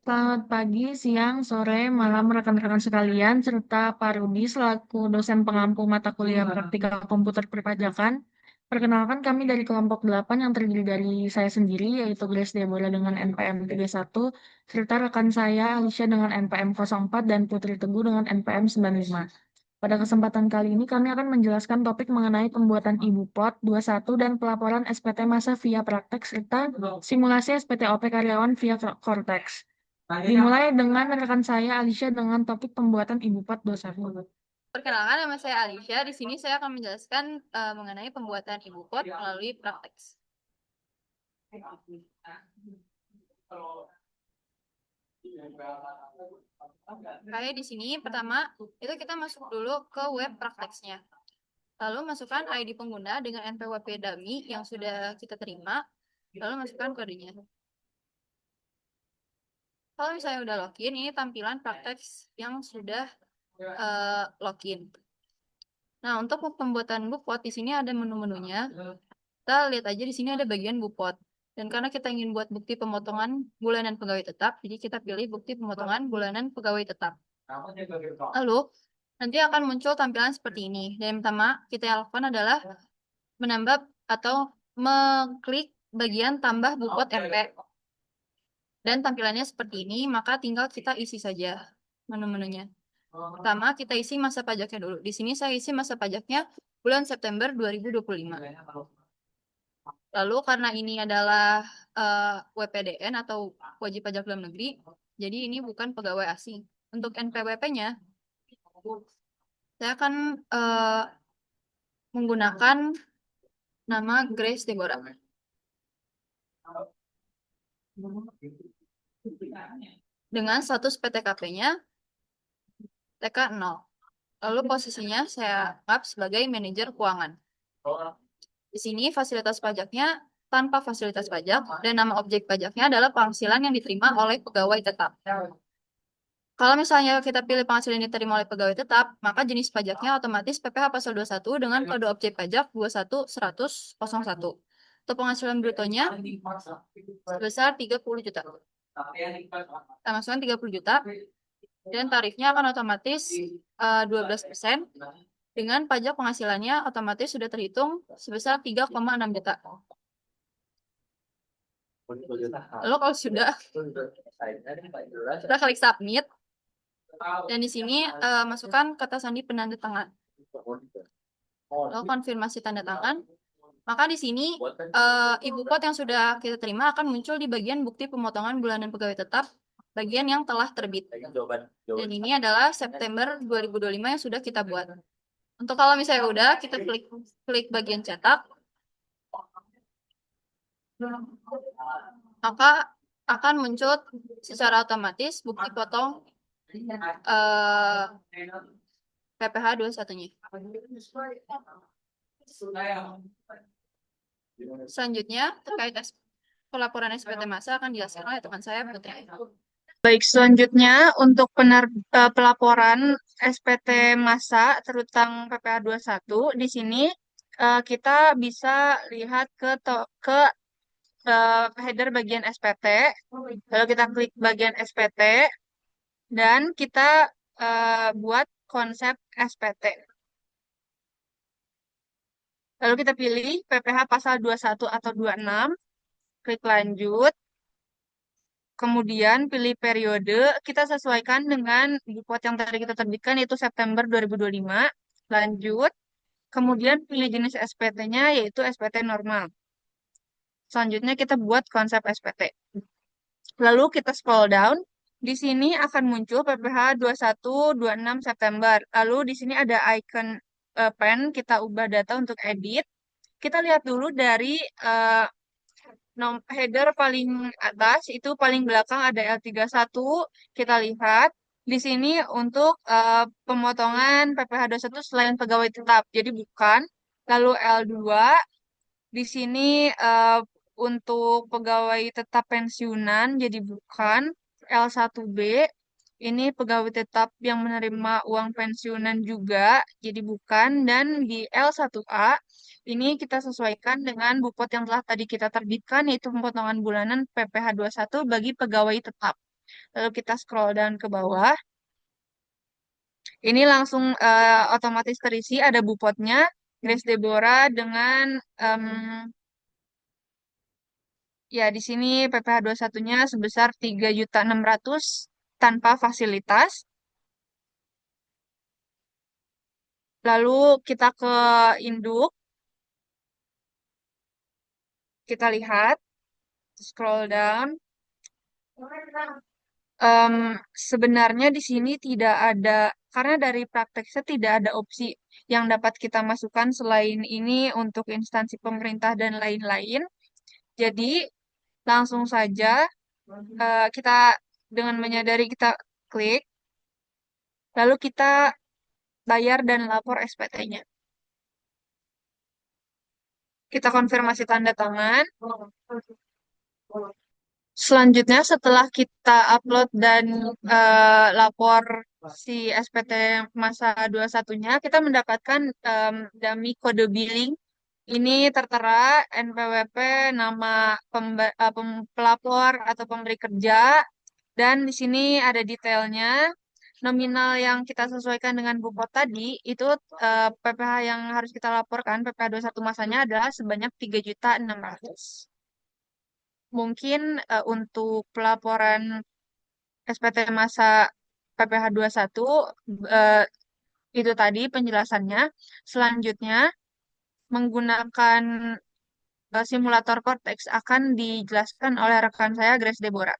Selamat pagi, siang, sore, malam rekan-rekan sekalian, serta Pak Rudi selaku dosen pengampu mata kuliah praktika komputer perpajakan. Perkenalkan kami dari kelompok 8 yang terdiri dari saya sendiri, yaitu Grace Deborah dengan NPM 31, serta rekan saya Alicia dengan NPM 04 dan Putri Teguh dengan NPM 95. Pada kesempatan kali ini kami akan menjelaskan topik mengenai pembuatan ibu pot 21 dan pelaporan SPT masa via praktek serta simulasi SPTOP karyawan via Cortex. Dimulai dengan rekan saya Alicia dengan topik pembuatan ibu pot 21. Perkenalkan, nama saya Alicia. Di sini saya akan menjelaskan mengenai pembuatan ibu pot melalui praktek. Kayak di sini pertama itu kita masuk dulu ke web prakteknya. Lalu masukkan ID pengguna dengan NPWP dummy yang sudah kita terima. Lalu masukkan kodenya. Kalau misalnya udah login, ini tampilan praktek yang sudah login. Nah, untuk pembuatan bupot di sini ada menu-menunya. Kita lihat aja di sini ada bagian bupot. Dan karena kita ingin buat bukti pemotongan bulanan pegawai tetap, jadi kita pilih bukti pemotongan bulanan pegawai tetap. Lalu, nanti akan muncul tampilan seperti ini. Dan yang pertama kita lakukan adalah menambah atau mengklik bagian tambah bupot MP. Dan tampilannya seperti ini, maka tinggal kita isi saja menu-menunya. Pertama, kita isi masa pajaknya dulu. Di sini saya isi masa pajaknya bulan September 2025. Lalu karena ini adalah WPDN atau wajib pajak dalam negeri, jadi ini bukan pegawai asing. Untuk NPWP-nya, saya akan menggunakan nama Grace Deborah. Dengan status PTKP-nya TK 0. Lalu posisinya saya anggap sebagai manajer keuangan. Di sini fasilitas pajaknya tanpa fasilitas pajak dan nama objek pajaknya adalah penghasilan yang diterima oleh pegawai tetap. Kalau misalnya kita pilih penghasilan yang diterima oleh pegawai tetap, maka jenis pajaknya otomatis PPh Pasal 21 dengan kode objek pajak 2110001. Untuk penghasilan brutonya sebesar 30 juta. Kita masukkan 30 juta dan tarifnya akan otomatis 12%. Dengan pajak penghasilannya otomatis sudah terhitung sebesar 3,6 juta. Lalu kalau sudah, kita klik submit. Dan di sini masukkan kata sandi penanda tangan. Lalu konfirmasi tanda tangan. Maka di sini ibu pot yang sudah kita terima akan muncul di bagian bukti pemotongan bulanan pegawai tetap, bagian yang telah terbit. Dan ini adalah September 2025 yang sudah kita buat. Untuk kalau misalnya udah, kita klik bagian cetak. Maka akan muncul secara otomatis bukti potong PPh 21-nya. Selanjutnya, terkait pelaporan SPT masa akan dijelaskan oleh teman saya, Putri. Baik, selanjutnya untuk pelaporan SPT masa terutang PPh 21, di sini kita bisa lihat ke header bagian SPT, lalu kita klik bagian SPT, dan kita buat konsep SPT. Lalu kita pilih PPh pasal 21 atau 26, klik lanjut. Kemudian pilih periode, kita sesuaikan dengan bupot yang tadi kita terbitkan yaitu September 2025. Lanjut, kemudian pilih jenis SPT-nya yaitu SPT normal. Selanjutnya kita buat konsep SPT. Lalu kita scroll down, di sini akan muncul PPh 21-26 September. Lalu di sini ada icon pen, kita ubah data untuk edit. Kita lihat dulu dari header paling atas, itu paling belakang ada L31. Kita lihat di sini untuk pemotongan PPh 21 selain pegawai tetap. Jadi bukan. Lalu L2 di sini untuk pegawai tetap pensiunan jadi bukan. L1B ini pegawai tetap yang menerima uang pensiunan juga jadi bukan. Dan di L1A ini kita sesuaikan dengan bupot yang telah tadi kita terbitkan, yaitu pemotongan bulanan PPh 21 bagi pegawai tetap. Lalu kita scroll down ke bawah. Ini langsung otomatis terisi, ada bupotnya, Grace Deborah dengan ya di sini PPh 21-nya sebesar 3.600.000 tanpa fasilitas. Lalu kita ke induk, kita lihat, scroll down. Em, Sebenarnya di sini tidak ada, karena dari prakteknya tidak ada opsi yang dapat kita masukkan selain ini untuk instansi pemerintah dan lain-lain. Jadi langsung saja kita dengan menyadari kita klik, lalu kita bayar dan lapor SPT-nya. Kita konfirmasi tanda tangan. Selanjutnya setelah kita upload dan lapor si SPT masa 21-nya, kita mendapatkan dummy kode billing. Ini tertera NPWP, nama pelapor atau pemberi kerja, dan di sini ada detailnya. Nominal yang kita sesuaikan dengan bupot tadi, itu PPh yang harus kita laporkan, PPh 21 masanya adalah sebanyak 3.600.000. Mungkin untuk pelaporan SPT masa PPh 21 eh, itu tadi penjelasannya. Selanjutnya menggunakan simulator Cortex akan dijelaskan oleh rekan saya Grace Deborah.